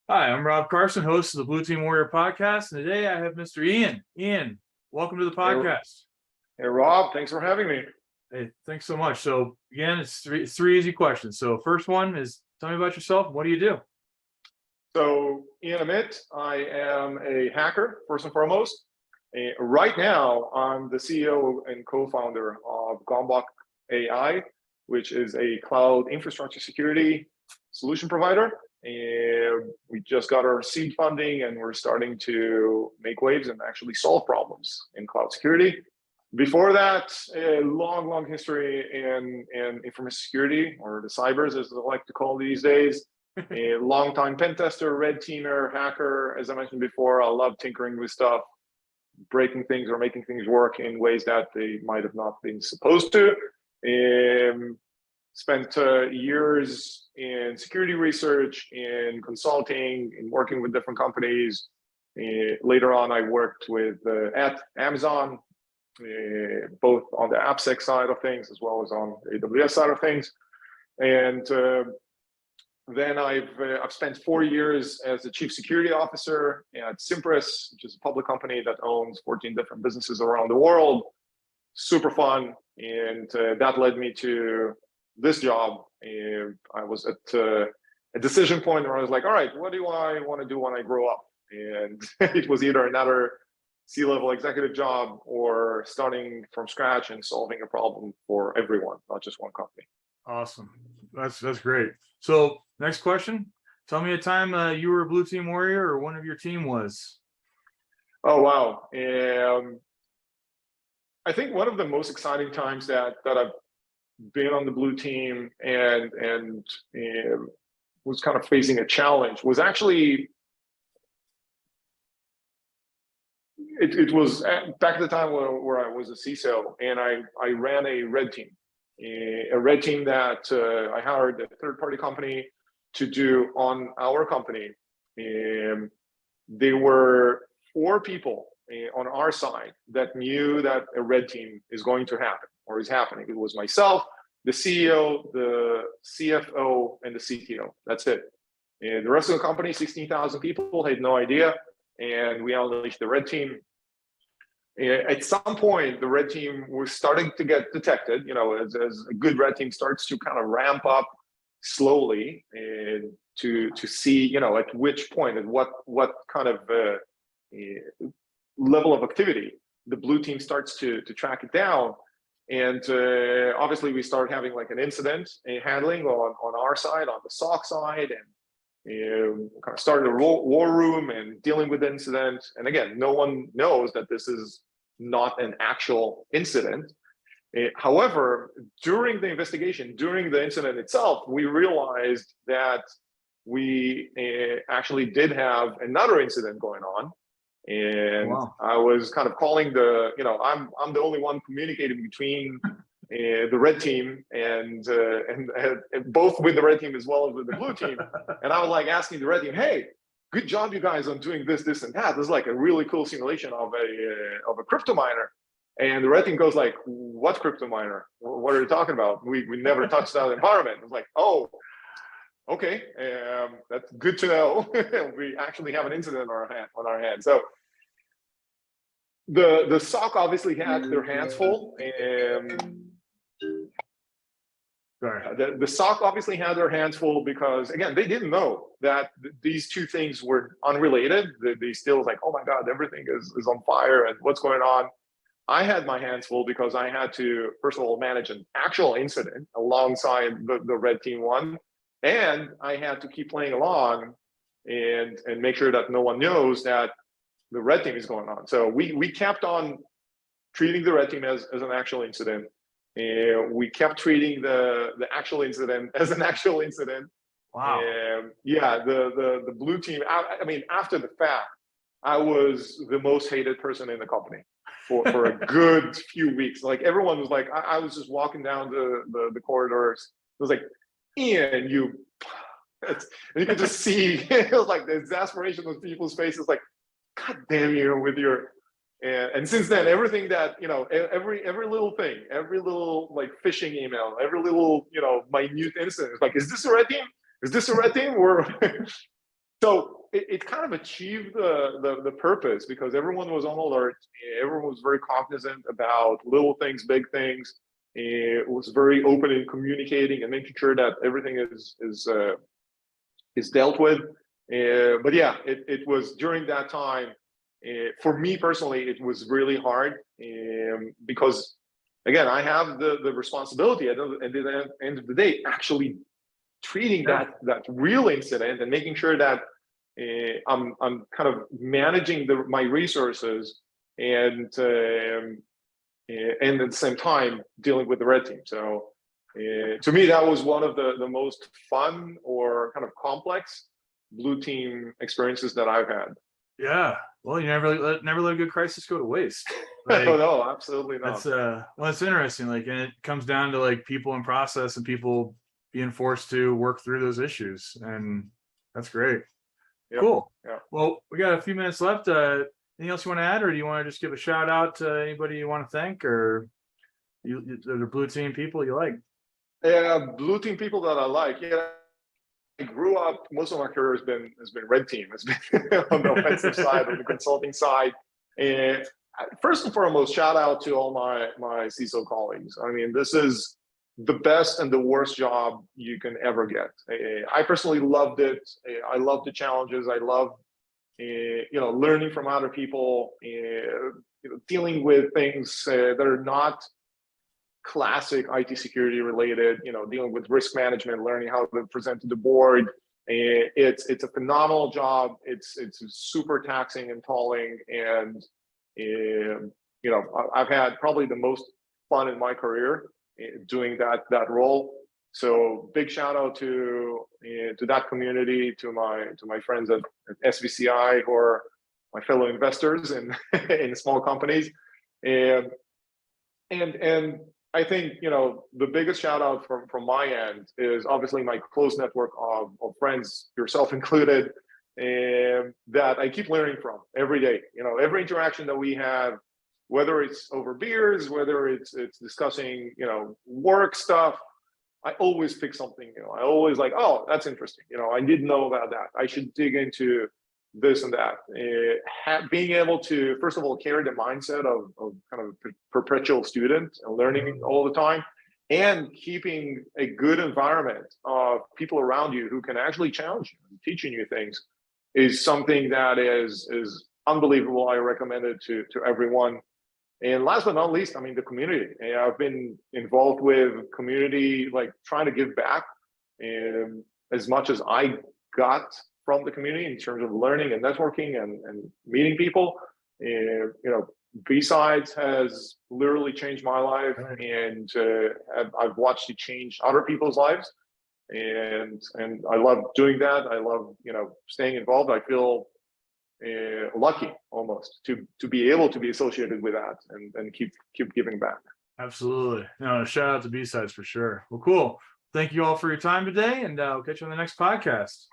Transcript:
Hi, I'm Rob Carson, host of the Blue Team Warrior podcast, and today I have Mr. Ian. Ian, welcome to the Hey, podcast. hey, Rob, thanks for having me. Hey, thanks so much. So again, it's three easy questions. So first one is, tell me about yourself. What do you do? So, Ian Amit, I am a hacker, first and foremost. Right now, I'm the CEO and co-founder of Gombok AI, which is a cloud infrastructure security solution provider. And we just got our seed funding and we're starting to make waves and actually solve problems in cloud security. Before that, a long history in information security, or the cybers, as I like to call these days. A long-time pen tester, red teamer, hacker. As I mentioned before, I love tinkering with stuff, breaking things or making things work in ways that they might have not been supposed to. Spent years in security research, in consulting, in working with different companies. Later on, I worked with at Amazon, both on the AppSec side of things as well as on the AWS side of things. And then I've spent 4 years as the chief security officer at Simpress, which is a public company that owns 14 different businesses around the world. Super fun, and that led me to this job. And I was at a decision point where I was like, all right, what do I want to do when I grow up? And it was either another C-level executive job or starting from scratch and solving a problem for everyone, not just one company. Awesome. That's great. So next question, tell me a time you were a Blue Team Warrior or one of your team was. Oh, wow. I think one of the most exciting times that I've been on the blue team and was kind of facing a challenge was actually it was back at the time where I was a CISO, and I ran a red team, that I hired a third-party company to do on our company. There were 4 people on our side that knew that a red team is going to happen or is happening. It was myself, the CEO, the CFO, and the CTO. That's it. And the rest of the company, 16,000 people, had no idea. And we unleashed the red team. At some point, the red team was starting to get detected, as a good red team starts to kind of ramp up slowly, and to see, at which point and what kind of level of activity the blue team starts to track it down. And obviously we start having like an incident handling on our side, on the SOC side, and kind of started a war room and dealing with the incident. And again, no one knows that this is not an actual incident. However, during the investigation, during the incident itself, we realized that we actually did have another incident going on. And wow. I was kind of calling I'm the only one communicating between the red team and both with the red team as well as with the blue team. And I was like asking the red team, hey, good job you guys on doing this and that. This is like a really cool simulation of a crypto miner. And the red team goes like, what crypto miner? What are you talking about? We never touched that environment. I was like, oh, okay, that's good to know. We actually have an incident on our hands. So the SOC obviously had their hands full. The SOC obviously had their hands full because, again, they didn't know that these two things were unrelated. They still was like, oh my God, everything is on fire and what's going on? I had my hands full because I had to, first of all, manage an actual incident alongside the red team one. And I had to keep playing along and make sure that no one knows that the red team is going on. So we kept on treating the red team as an actual incident. We kept treating the actual incident as an actual incident. Wow. Yeah, the blue team, I mean, after the fact, I was the most hated person in the company for a good few weeks. Like everyone was like, I was just walking down the corridors. It was like, Ian, and you could just see, it was like the exasperation on people's faces, like, God damn you with your, and since then, everything that, every little thing, every little like phishing email, every little, minute incident, it's like, is this a red team? Is this a red team? So it kind of achieved the purpose, because everyone was on alert. Everyone was very cognizant about little things, big things. It was very open in communicating and making sure that everything is dealt with. But yeah, it was during that time. For me personally, it was really hard, because again, I have the responsibility at the end of the day, actually treating that real incident and making sure that I'm kind of managing my resources, and at the same time dealing with the red team. So to me, that was one of the most fun or kind of complex blue team experiences that I've had. Yeah. Well, you never let a good crisis go to waste. No, absolutely not. Well, it's interesting. Like, and it comes down to like people and process and people being forced to work through those issues. And that's great. Yep. Cool. Yeah. Well, we got a few minutes left. Anything else you want to add, or do you want to just give a shout out to anybody you want to thank, or the blue team people you like? Yeah, blue team people that I like. Yeah, I grew up. Most of my career has been red team. It's been on the offensive side, on the consulting side. And first and foremost, shout out to all my CISO colleagues. I mean, this is the best and the worst job you can ever get. I personally loved it. I love the challenges. I love learning from other people. Dealing with things that are not classic IT security related, dealing with risk management, learning how to present to the board. It's a phenomenal job. It's super taxing and tolling, and I've had probably the most fun in my career doing that role. So big shout out to that community, to my friends at SVCI, who are my fellow investors in small companies, and I think the biggest shout out from my end is obviously my close network of friends, yourself included, that I keep learning from every day. Every interaction that we have, whether it's over beers, whether it's discussing work stuff, I always pick something new. I always like, oh, that's interesting. I didn't know about that. I should dig into this and that. Being able to, first of all, carry the mindset of kind of a perpetual student and learning all the time, and keeping a good environment of people around you who can actually challenge you and teach you new things, is something that is unbelievable. I recommend it to everyone. And last but not least, I mean, the community. I've been involved with community, like trying to give back as much as I got from the community in terms of learning and networking and meeting people. B-Sides has literally changed my life, and I've watched it change other people's lives. And I love doing that. I love, staying involved. I feel lucky almost to be able to be associated with that and keep giving back. Absolutely. No, shout out to B-Sides for sure. Well, cool. Thank you all for your time today, and I'll catch you on the next podcast.